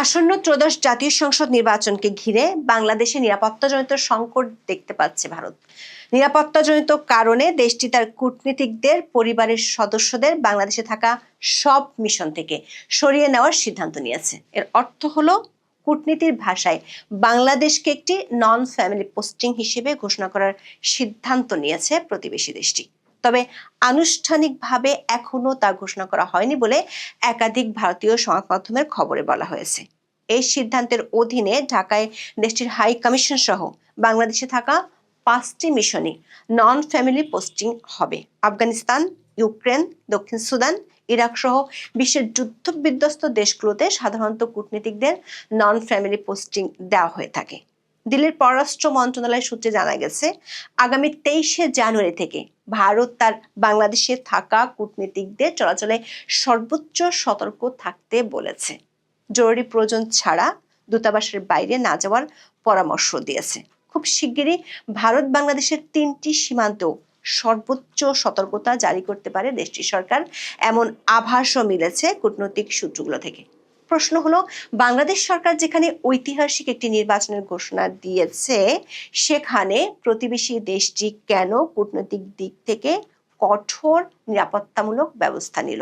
আসন্ন ত্রয়োদশ জাতীয় সংসদ নির্বাচনকে ঘিরে বাংলাদেশে নিরাপত্তাজনিত সংকট দেখতে পাচ্ছে ভারত। নিরাপত্তাজনিত কারণে দেশটি তার কূটনীতিকদের পরিবারের সদস্যদের বাংলাদেশে থাকা সব মিশন থেকে সরিয়ে নেওয়ার সিদ্ধান্ত নিয়েছে। এর অর্থ হলো, কূটনীতির ভাষায় বাংলাদেশকে একটি নন ফ্যামিলি পোস্টিং হিসেবে ঘোষণা করার সিদ্ধান্ত নিয়েছে প্রতিবেশী দেশটি। তবে আনুষ্ঠানিকভাবে এখনো তা ঘোষণা করা হয়নি বলে একাধিক ভারতীয় সংবাদ মাধ্যমের খবরে বলা হয়েছে। এই সিদ্ধান্তের অধীনে ঢাকায় দেশটির হাই কমিশন সহ বাংলাদেশে থাকা 5টি মিশনে নন ফ্যামিলি পোস্টিং হবে। আফগানিস্তান, ইউক্রেন, দক্ষিণ সুদান, ইরাক সহ বিশ্বের যুদ্ধ বিধ্বস্ত দেশগুলোতে সাধারণত কূটনীতিকদের নন ফ্যামিলি পোস্টিং দেওয়া হয়ে থাকে। দিল্লির পররাষ্ট্র মন্ত্রণালয় সূত্রে জানা গেছে, আগামী 23শে জানুয়ারি থেকে ভারত তার বাংলাদেশে থাকা কূটনীতিকদের চলাচলে সর্বোচ্চ সতর্ক থাকতে বলেছে। জরুরি প্রয়োজন ছাড়া দূতাবাসের বাইরে না যাওয়ার পরামর্শ দিয়েছে। খুব শিগগিরই ভারত বাংলাদেশের 3টি সীমান্তেও সর্বোচ্চ সতর্কতা জারি করতে পারে দেশটির সরকার, এমন আভাসও মিলেছে কূটনৈতিক সূত্রগুলো থেকে। প্রশ্ন হলো, বাংলাদেশ সরকার যেখানে ঐতিহাসিক একটি নির্বাচনের ঘোষণা দিয়েছে, সেখানে প্রতিবেশী দেশটি কেন কূটনৈতিক দিক থেকে কঠোর নিরাপত্তামূলক ব্যবস্থা নিল?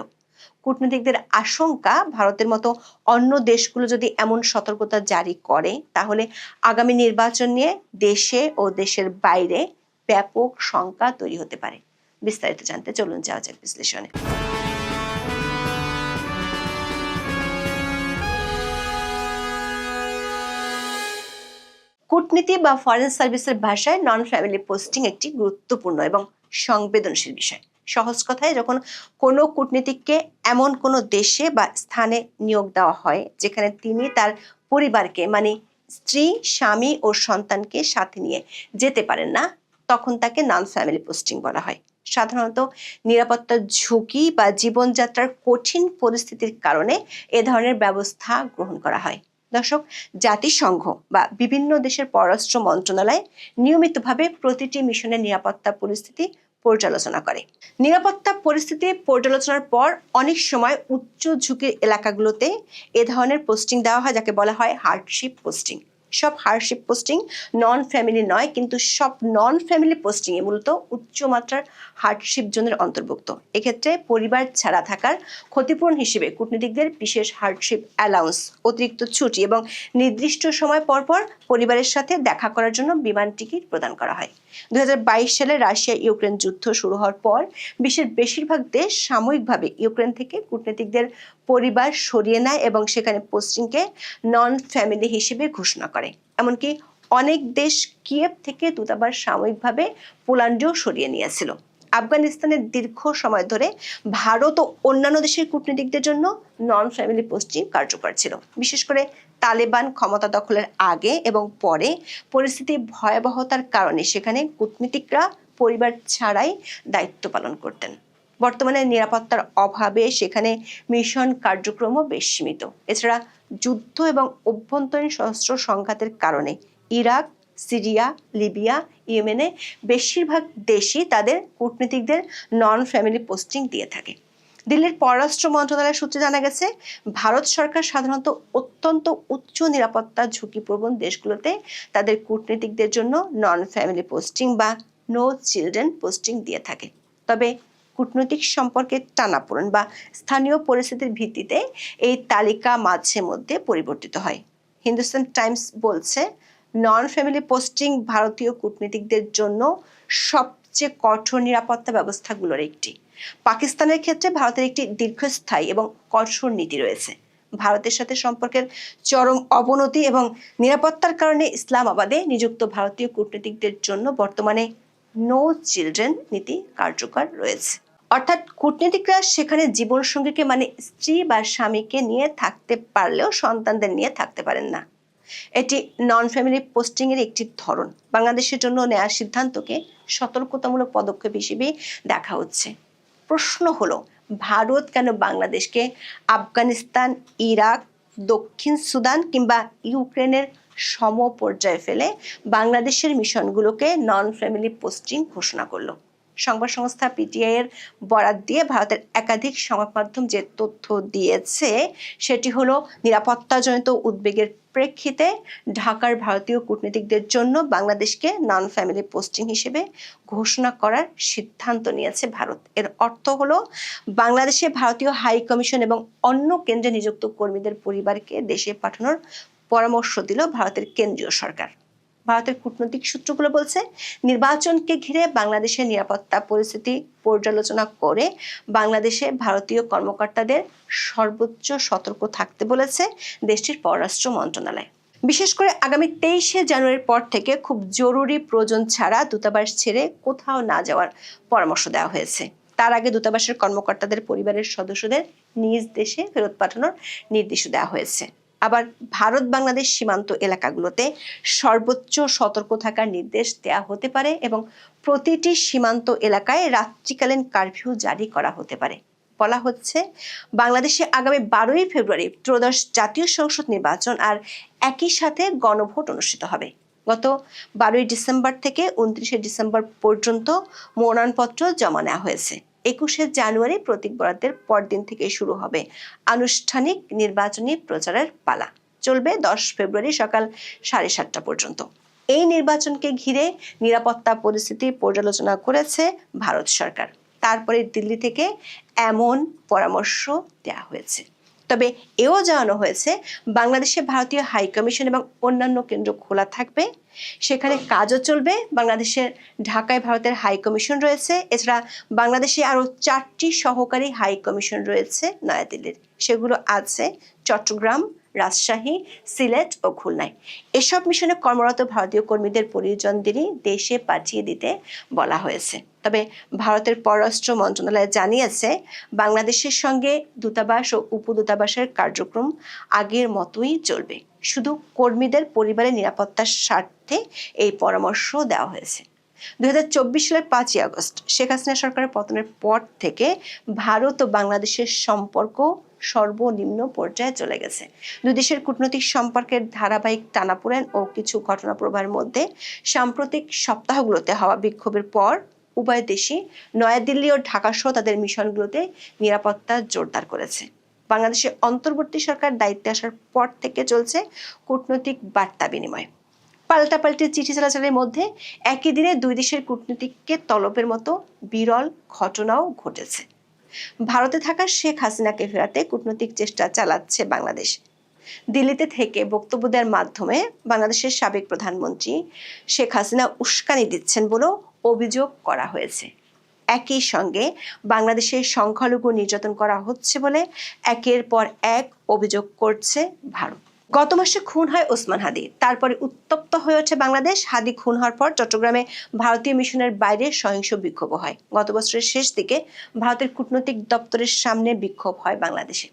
কূটনীতিকদের আশঙ্কা, ভারতের মতো অন্য দেশগুলো যদি এমন সতর্কতা জারি করে, তাহলে আগামী নির্বাচন নিয়ে দেশে ও দেশের বাইরে ব্যাপক শঙ্কা তৈরি হতে পারে। বিস্তারিত জানতে চলুন যাওয়া যাক বিশ্লেষণে। কূটনীতি বা ফরেন সার্ভিসের ভাষায় নন ফ্যামিলি পোস্টিং একটি গুরুত্বপূর্ণ এবং সংবেদনশীল বিষয়। সহজ কথায়, যখন কোনো কূটনীতিককে এমন কোনো দেশে বা স্থানে নিয়োগ দেওয়া হয় যেখানে তিনি তার পরিবারকে, মানে স্ত্রী, স্বামী ও সন্তানকে সাথে নিয়ে যেতে পারেন না, তখন তাকে নন ফ্যামিলি পোস্টিং বলা হয়। সাধারণত নিরাপত্তার ঝুঁকি বা জীবনযাত্রার কঠিন পরিস্থিতির কারণে এ ধরনের ব্যবস্থা গ্রহণ করা হয়। দর্শক, জাতিসংঘ বা বিভিন্ন দেশের পররাষ্ট্র মন্ত্রণালয় নিয়মিতভাবে প্রতিটি মিশনের নিরাপত্তা পরিস্থিতি পর্যালোচনা করে। নিরাপত্তা পরিস্থিতি পর্যালোচনার পর অনেক সময় উচ্চ ঝুঁকির এলাকাগুলোতে এ ধরনের পোস্টিং দেওয়া হয়, যাকে বলা হয় হার্ডশিপ পোস্টিং। সব হার্ডশিপ পোস্টিং নন ফ্যামিলি নয়, কিন্তু সব নন ফ্যামিলি পোস্টিং এ মূলত উচ্চমাত্রার হার্ডশিপ জোনের অন্তর্ভুক্ত। এক্ষেত্রে পরিবার ছাড়া থাকার ক্ষতিপূরণ হিসেবে কূটনীতিকদের বিশেষ হার্ডশিপ অ্যালাউন্স, অতিরিক্ত ছুটি এবং নির্দিষ্ট সময় পর পর পরিবারের সাথে দেখা করার জন্য বিমান টিকিট প্রদান করা হয়। 2022 সালে রাশিয়া ইউক্রেন যুদ্ধ শুরু হওয়ার পর বিশ্বের বেশিরভাগ দেশ সাময়িকভাবে ইউক্রেন থেকে কূটনীতিকদের পরিবার সরিয়ে নেয় এবং সেখানে পোস্টিংকে নন ফ্যামিলি হিসেবে ঘোষণা করে। এমনকি অনেক দেশ কিয়েভ থেকে দূতাবাস সাময়িকভাবে পোল্যান্ডেও সরিয়ে নিয়েছিল। আফগানিস্তানের দীর্ঘ সময় ধরে ভারত ও অন্যান্য দেশের কূটনীতিকদের জন্য নন ফ্যামিলি পোস্টিং কার্যকর ছিল। বিশেষ করে তালেবান ক্ষমতা দখলের আগে এবং পরে পরিস্থিতি ভয়াবহতার কারণে সেখানে কূটনীতিকরা পরিবার ছাড়াই দায়িত্ব পালন করতেন। বর্তমানে নিরাপত্তার অভাবে সেখানে মিশন কার্যক্রমও বেশ সীমিত। এছাড়া যুদ্ধ এবং অভ্যন্তরীণ সশস্ত্র সংঘাতের কারণে ইরাক, সিরিয়া, লিবিয়া, ইয়েমেনে বেশিরভাগ দেশই তাদের কূটনীতিকদের নন ফ্যামিলি পোস্টিং দিয়ে থাকে। দিল্লির পররাষ্ট্র মন্ত্রণালয়ের সূত্রে জানা গেছে, ভারত সরকার সাধারণত অত্যন্ত উচ্চ নিরাপত্তা ঝুঁকিপ্রবণ দেশগুলোতে তাদের কূটনীতিকদের জন্য নন ফ্যামিলি পোস্টিং বা নো চিলড্রেন পোস্টিং দিয়ে থাকে। তবে কূটনৈতিক সম্পর্কের টানাপোড়েন বা স্থানীয় পরিস্থিতির ভিত্তিতে এই তালিকা মাঝে মধ্যে পরিবর্তিত হয়। হিন্দুস্তান টাইমস বলছে, নন ফ্যামিলি পোস্টিং ভারতীয় কূটনীতিকদের জন্য সবচেয়ে কঠোর নিরাপত্তা ব্যবস্থাগুলোর একটি। পাকিস্তানের ক্ষেত্রে ভারতের একটি দীর্ঘস্থায়ী এবং কঠোর নীতি রয়েছে। ভারতের সাথে সম্পর্কের চরম অবনতি এবং নিরাপত্তার কারণে ইসলামাবাদে নিযুক্ত ভারতীয় কূটনীতিকদের জন্য বর্তমানে নো চিলড্রেন নীতি কার্যকর রয়েছে। অর্থাৎ কূটনীতিকরা সেখানে জীবনসঙ্গীকে, মানে স্ত্রী বা স্বামীকে নিয়ে থাকতে পারলেও সন্তানদের নিয়ে থাকতে পারেন না। এটি নন ফ্যামিলি পোস্টিং এর একটি ধরন। বাংলাদেশের জন্য নেওয়া সিদ্ধান্তকে সতর্কতামূলক পদক্ষেপ হিসেবে দেখা হচ্ছে। প্রশ্ন হলো, ভারত কেন বাংলাদেশকে আফগানিস্তান, ইরাক, দক্ষিণ সুদান কিংবা ইউক্রেনের সমপর্যায়ে ফেলে বাংলাদেশের মিশনগুলোকে নন ফ্যামিলি পোস্টিং ঘোষণা করলো? সংবাদ সংস্থা পিটিআই এর বরাত দিয়ে ভারতের একাধিক সংবাদ মাধ্যম যে তথ্য দিয়েছে সেটি হলো নিরাপত্তাজনিত উদ্বেগের প্রেক্ষিতে ঢাকার ভারতীয় কূটনীতিকদের জন্য বাংলাদেশকে নন ফ্যামিলি পোস্টিং হিসেবে ঘোষণা করার সিদ্ধান্ত নিয়েছে ভারত। এর অর্থ হলো বাংলাদেশে ভারতীয় হাই কমিশন এবং অন্য কেন্দ্রে নিযুক্ত কর্মীদের পরিবারকে দেশে পাঠানোর পরামর্শ দিল ভারতের কেন্দ্রীয় সরকার। ভারতের কূটনৈতিক সূত্রগুলো বলছে, নির্বাচনকে ঘিরে বাংলাদেশের নিরাপত্তা পরিস্থিতি পর্যালোচনা করে বাংলাদেশে ভারতীয় কর্মকর্তাদের সর্বোচ্চ সতর্ক থাকতে বলেছে দেশটির পররাষ্ট্র মন্ত্রণালয়। বিশেষ করে আগামী 23শে জানুয়ারির পর থেকে খুব জরুরি প্রয়োজন ছাড়া দূতাবাস ছেড়ে কোথাও না যাওয়ার পরামর্শ দেওয়া হয়েছে। তার আগে দূতাবাসের কর্মকর্তাদের পরিবারের সদস্যদের নিজ দেশে ফেরত পাঠানোর নির্দেশ দেওয়া হয়েছে। আবার ভারত বাংলাদেশ সীমান্ত এলাকাগুলোতে সর্বোচ্চ সতর্ক থাকার নির্দেশ দেওয়া হতে পারে এবং প্রতিটি সীমান্ত এলাকায় রাত্রিকালীন কারফিউ জারি করা হতে পারে। বলা হচ্ছে, বাংলাদেশে আগামী 12ই ফেব্রুয়ারি ত্রয়োদশ জাতীয় সংসদ নির্বাচন আর একই সাথে গণভোট অনুষ্ঠিত হবে। গত 12ই ডিসেম্বর থেকে 29শে ডিসেম্বর পর্যন্ত মনোনয়নপত্র জমা নেওয়া হয়েছে। 21শে জানুয়ারি প্রতীক বরাদ্দের পরদিন থেকে শুরু হবে আনুষ্ঠানিক নির্বাচনী প্রচারের পালা। চলবে 10 ফেব্রুয়ারি সকাল 7:30 পর্যন্ত। এই নির্বাচনকে ঘিরে নিরাপত্তা পরিস্থিতি পর্যালোচনা করেছে ভারত সরকার। তারপরে দিল্লি থেকে এমন পরামর্শ দেওয়া হয়েছে। তবে এও জানানো হয়েছে, বাংলাদেশে ভারতীয় হাই কমিশন এবং অন্যান্য কেন্দ্র খোলা থাকবে, সেখানে কাজও চলবে। বাংলাদেশের ঢাকায় ভারতের হাই কমিশন রয়েছে। এছাড়া বাংলাদেশে আরো 4টি সহকারী হাই কমিশন রয়েছে নয়াদিল্লির। সেগুলো আছে চট্টগ্রাম, রাজশাহী, সিলেট ও খুলনায়। এসব মিশনে কর্মরত ভারতীয় কর্মীদের পরিজনদেরই দেশে পাঠিয়ে দিতে বলা হয়েছে। তবে ভারতের পররাষ্ট্র মন্ত্রণালয় জানিয়েছে, বাংলাদেশের সঙ্গে দূতাবাস ও উপদূতাবাসের কার্যক্রম আগের মতোই চলবে। শুধু কর্মীদের পরিবারের নিরাপত্তার স্বার্থে এই পরামর্শ দেওয়া হয়েছে। 2024 সালের 5ই আগস্ট শেখ হাসিনা সরকারের পতনের পর থেকে ভারত ও বাংলাদেশের সম্পর্ক সর্বনিম্ন পর্যায়ে চলে গেছে। দুই দেশের কূটনৈতিক সম্পর্কের ধারাবাহিক টানাপোড়েন ও কিছু ঘটনা প্রবাহের মধ্যে সাম্প্রতিক সপ্তাহগুলোতে হওয়া বিক্ষোভের পর উভয় দেশই নয়াদিল্লি ও ঢাকা সহ তাদের মিশনগুলোতে নিরাপত্তা জোরদার করেছে। বাংলাদেশের অন্তর্বর্তী সরকার দায়িত্বে আসার পর থেকে চলছে কূটনৈতিক বার্তা বিনিময়। পাল্টাপাল্টি চিঠি চালাচালের মধ্যে একই দিনে দুই দেশের কূটনীতিককে তলবের মতো বিরল ঘটনাও ঘটেছে। ভারতে থাকা শেখ হাসিনাকে ফেরাতে কূটনৈতিক চেষ্টা চালাচ্ছে বাংলাদেশ। দিল্লিতে থেকে বক্তব্য দেওয়ার মাধ্যমে বাংলাদেশের সাবেক প্রধানমন্ত্রী শেখ হাসিনা উস্কানি দিচ্ছেন বলেও অভিযোগ করা হয়েছে। একই সঙ্গে বাংলাদেশের সংখ্যালঘু নির্যাতন করা হচ্ছে বলে একের পর এক অভিযোগ করছে ভারত। গত মাসে খুন হয় ওসমান হাদি, তারপরে উত্তপ্ত হয়ে ওঠে বাংলাদেশ। হাদি খুন হওয়ার পর চট্টগ্রামে ভারতীয় মিশনের বাইরে সহিংস বিক্ষোভ হয়। গত বছরের শেষ দিকে ভারতের কূটনৈতিক দপ্তরের সামনে বিক্ষোভ হয় বাংলাদেশে।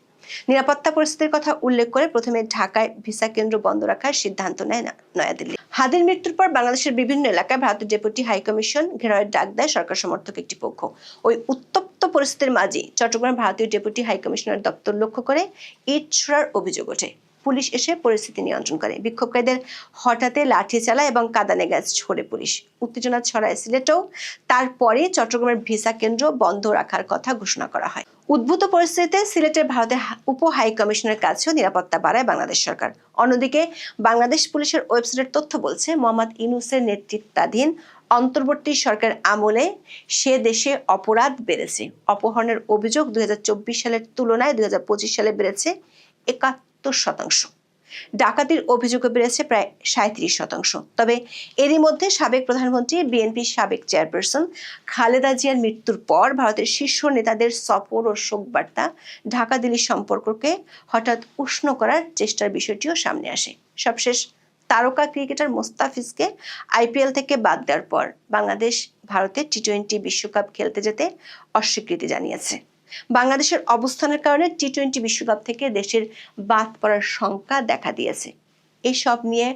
নিরাপত্তা পরিস্থিতির কথা উল্লেখ করে প্রথমে ঢাকায় ভিসা কেন্দ্র বন্ধ রাখার সিদ্ধান্ত নেয় নয়াদিল্লি। হাদির মৃত্যুর পর বাংলাদেশের বিভিন্ন এলাকায় ভারতের ডেপুটি হাই কমিশন ঘেরাওয়ের ডাক দেয় সরকার সমর্থক একটি পক্ষ। ওই উত্তপ্ত পরিস্থিতির মাঝে চট্টগ্রাম ভারতীয় ডেপুটি হাই কমিশনার দপ্তর লক্ষ্য করে ইট ছোড়ার অভিযোগ ওঠে। পুলিশ এসে পরিস্থিতি নিয়ন্ত্রণ করে। বিক্ষোভকারীদের হঠাৎ লাঠি চালায় এবং কাঁদানে গ্যাস ছোড়ে পুলিশ। উত্তেজনা ছড়ায় সিলেটেও। তারপরে চট্টগ্রামের ভিসা কেন্দ্র বন্ধ রাখার কথা ঘোষণা করা হয়। উদ্ভূত পরিস্থিতিতে সিলেটের ভারতের উপ হাই কমিশনের কাছেও নিরাপত্তা বাড়ায় বাংলাদেশ সরকার। অন্যদিকে বাংলাদেশ পুলিশের ওয়েবসাইটের তথ্য বলছে, মোহাম্মদ ইউনূসের নেতৃত্বাধীন অন্তর্বর্তী সরকার আমলে সে দেশে অপরাধ বেড়েছে। অপহরণের অভিযোগ 2024 সালের তুলনায় 2025 সালে বেড়েছে 71%। ডাকাতির অভিযোগও বেড়েছে প্রায় 37%। তবে এরই মধ্যে সাবেক প্রধানমন্ত্রী বিএনপির সাবেক চেয়ারপারসন খালেদা জিয়ার মৃত্যুর পর ভারতের শীর্ষ নেতাদের সফর ও শোকবার্তা ঢাকা দিল্লি সম্পর্ককে হঠাৎ উষ্ণ করার চেষ্টার বিষয়টিও সামনে আসে। সবশেষ তারকা ক্রিকেটার মোস্তাফিজকে আইপিএল থেকে বাদ দেওয়ার পর বাংলাদেশ ভারতে টি-20 বিশ্বকাপ খেলতে যেতে অস্বীকৃতি জানিয়েছে। বাংলাদেশের অবস্থানের কারণে টি-20 বিশ্বকাপ থেকে দেশের বাদ পড়ার শঙ্কা দেখা দিয়েছে। এসব নিয়ে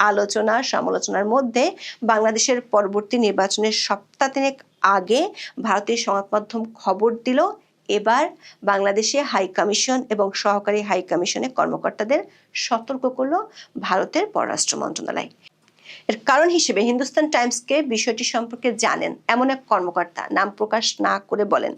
আলোচনা সমালোচনার মধ্যে বাংলাদেশের পরবর্তী নির্বাচনের সপ্তাহ তিনেক আগে ভারতীয় সংবাদ মাধ্যম খবর দিল, এবার বাংলাদেশে হাই কমিশন এবং সহকারী হাই কমিশনের কর্মকর্তাদের সতর্ক করল ভারতের পররাষ্ট্র মন্ত্রণালয়। এর কারণ হিসেবে হিন্দুস্তান টাইমসকে বিষয়টি সম্পর্কে জানেন এমন এক কর্মকর্তা নাম প্রকাশ না করে বলেন,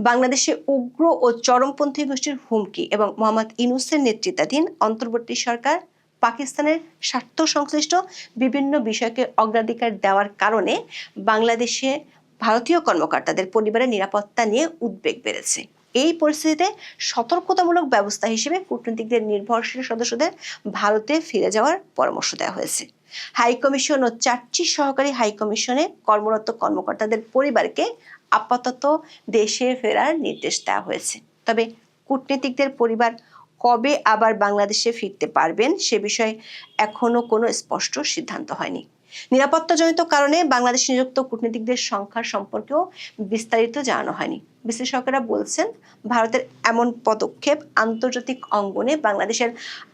বাংলাদেশে উগ্র ও চরমপন্থী গোষ্ঠীর হুমকি এবং মোহাম্মদ ইউনূসের নেতৃত্বাধীন অন্তর্বর্তী সরকার পাকিস্তানের স্বার্থ সংশ্লিষ্ট বিভিন্ন বিষয়কে অগ্রাধিকার দেওয়ার কারণে বাংলাদেশে ভারতীয় কর্মকর্তাদের পরিবারের নিরাপত্তা নিয়ে উদ্বেগ বেড়েছে। এই পরিস্থিতিতে সতর্কতামূলক ব্যবস্থা হিসেবে কূটনীতিকদের নির্ভরশীল সদস্যদের ভারতে ফিরে যাওয়ার পরামর্শ দেওয়া হয়েছে। হাইকমিশন ও 4টি সহকারী হাইকমিশনে কর্মরত কর্মকর্তাদের পরিবারকে আপাতত দেশে ফেরার নির্দেশ দেওয়া হয়েছে। তবে কূটনীতিকদের পরিবার কবে আবার বাংলাদেশে ফিরতে পারবেন সে বিষয়ে এখনো কোনো স্পষ্ট সিদ্ধান্ত হয়নি। নিরাপত্তাজনিত কারণে বাংলাদেশে নিযুক্ত কূটনীতিকদের সংখ্যা সম্পর্কেও বিস্তারিত জানানো হয়নি। বিশ্লেষকেরা বলছেন, ভারতের এমন পদক্ষেপ আন্তর্জাতিক অঙ্গনে বাংলাদেশের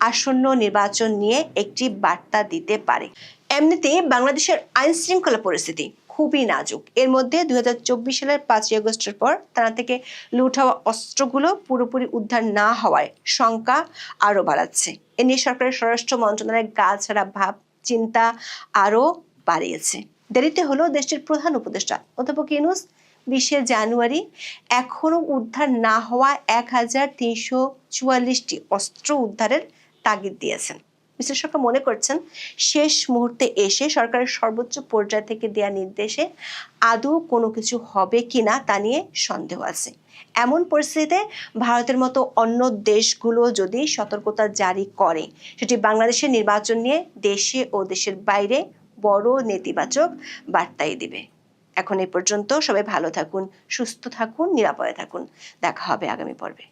আসন্ন নির্বাচন নিয়ে একটি বার্তা দিতে পারে। এমনিতেই বাংলাদেশের আইন শৃঙ্খলা পরিস্থিতি খুবই নাজুক। এর মধ্যে 2024 সালের 5ই আগস্টের পর থানা থেকে লুট হওয়া অস্ত্রগুলো পুরোপুরি উদ্ধার না হওয়ায় শঙ্কা আরো বাড়াচ্ছে। এ নিয়ে সরকারের স্বরাষ্ট্র মন্ত্রণালয়ের গা ছাড়া ভাব চিন্তা আরো বাড়িয়েছে। দেরিতে হলো দেশটির প্রধান উপদেষ্টা অধ্যাপক ইউনূস 20শে জানুয়ারি এখনো উদ্ধার না হওয়া 1344টি অস্ত্র উদ্ধারের তাগিদ দিয়েছেন। বিশ্লেষকরা মনে করছেন, শেষ মুহূর্তে এসে সরকারের সর্বোচ্চ পর্যায় থেকে দেয়া নির্দেশে আদৌ কোনো কিছু হবে কিনা তা নিয়ে সন্দেহ আছে। এমন পরিস্থিতিতে ভারতের মতো অন্য দেশগুলো যদি সতর্কতা জারি করে, সেটি বাংলাদেশের নির্বাচন নিয়ে দেশে ও দেশের বাইরে বড় নেতিবাচক বার্তাই দিবে। এখন এই পর্যন্ত। সবাই ভালো থাকুন, সুস্থ থাকুন, নিরাপদে থাকুন। দেখা হবে আগামী পর্বে।